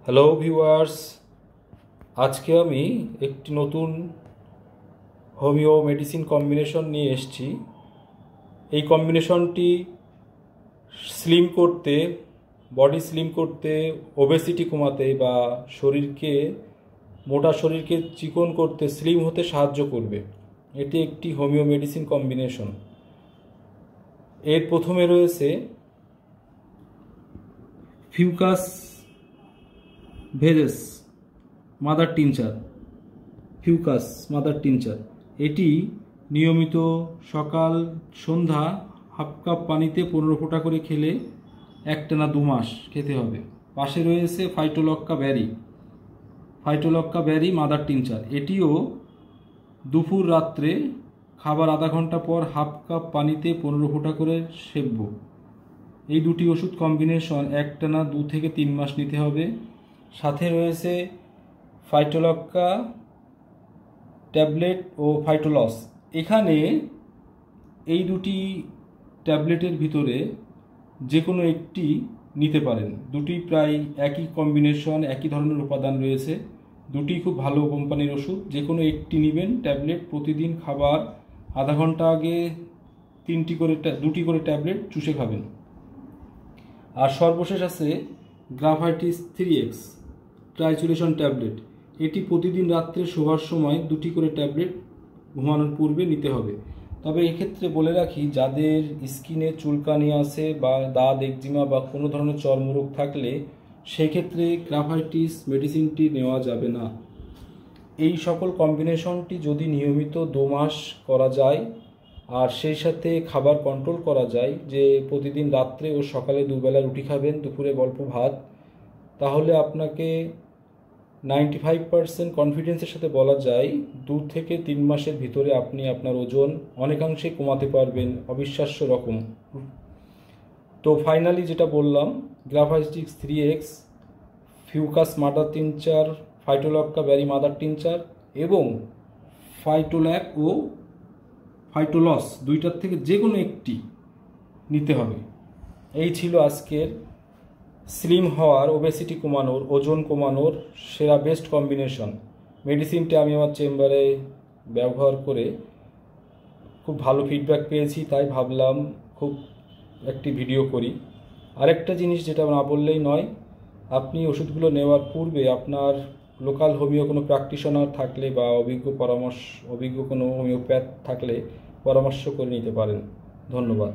Hello viewers, আজকে আমি একটি নতুন হোমিও মেডিসিন কম্বিনেশন নিয়ে এসেছি। এই কম্বিনেশনটি স্লিম করতে, বডি স্লিম করতে, ওবেসিটি কমাতে বা মোটা শরীরকে চিকন করতে, স্লিম হতে সাহায্য করবে। এটি একটি হোমিও মেডিসিন কম্বিনেশন। এর প্রথমে রয়েছে ফিউকাস ভেরেস মাদার টিনচার। এটি নিয়মিত সকাল সন্ধ্যা হাফ কাপ পানিতে 15 ফোঁটা করে খেলে একটানা 2 মাস খেতে হবে। পাশে রয়েছে ফাইটোলক্কা ব্যারি মাদার টিনচার। এটিও দুপুর রাত্রে খাবার আধা ঘন্টা পর হাফ কাপ পানিতে 15 ফোঁটা করে সেবব। এই দুটি ওষুধ কম্বিনেশন একটানা 2 থেকে 3 মাস নিতে হবে। সাথে রয়েছে ফাইটোলক্কা ট্যাবলেট ও ফাইটোলস। এখানে এই দুটি ট্যাবলেটের ভিতরে যে কোনো একটি নিতে পারেন। দুটি প্রায় একই কম্বিনেশন, একই ধরনের উপাদান রয়েছে। দুটি খুব ভালো কোম্পানির ওষুধ। যে কোনো একটি নেবেন ট্যাবলেট। প্রতিদিন খাবার আধা ঘন্টা আগে দুটি করে ট্যাবলেট চুষে খাবেন। আর সর্বশেষ আছে গ্রাভাইটিস 3X ট্রাইচুলেশন ট্যাবলেট। এটি প্রতিদিন রাত্রে শোবার সময় 2টি করে ট্যাবলেট ঘুমানোর পূর্বে নিতে হবে। তবে এক্ষেত্রে বলে রাখি, যাদের স্কিনে চুলকানি আছে বা দাঁত, একজিমা বা কোনো ধরনের চর্মরোগ থাকলে সেক্ষেত্রে গ্রাভাইটিস মেডিসিনটি নেওয়া যাবে না। এই সকল কম্বিনেশনটি যদি নিয়মিত 2 মাস করা যায় আর সেই সাথে খাবার কন্ট্রোল করা যায়, যে প্রতিদিন রাত্রে ও সকালে 2 বেলা রুটি খাবেন, দুপুরে অল্প ভাত, তাহলে আপনাকে 95% কনফিডেন্সের সাথে বলা যায় 2 থেকে 3 মাসের ভিতরে আপনি আপনার ওজন অনেকাংশে কমাতে পারবেন, অবিশ্বাস্য রকম। তো ফাইনালি যেটা বললাম, গ্রাভাইটিস 3X, fucus mother tincture, Phytolacca Barry mother tincture এবং ফাইটোল্যাক ও ফাইটোলস, দুইটার থেকে যে কোনো একটি নিতে হবে। এই ছিল আজকের স্লিম হওয়ার, ওবেসিটি কমানোর, ওজন কমানোর সেরা বেস্ট কম্বিনেশন। মেডিসিনটি আমি আমার চেম্বারে ব্যবহার করে খুব ভালো ফিডব্যাক পেয়েছি, তাই ভাবলাম খুব একটি ভিডিও করি। আরেকটা জিনিস যেটা না বললেই নয়, আপনি ওষুধগুলো নেওয়ার পূর্বে আপনার লোকাল হোমিও কোনো প্র্যাকটিশনার থাকলে বা অভিজ্ঞ কোনো হোমিওপ্যাথ থাকলে পরামর্শ করে নিতে পারেন। ধন্যবাদ।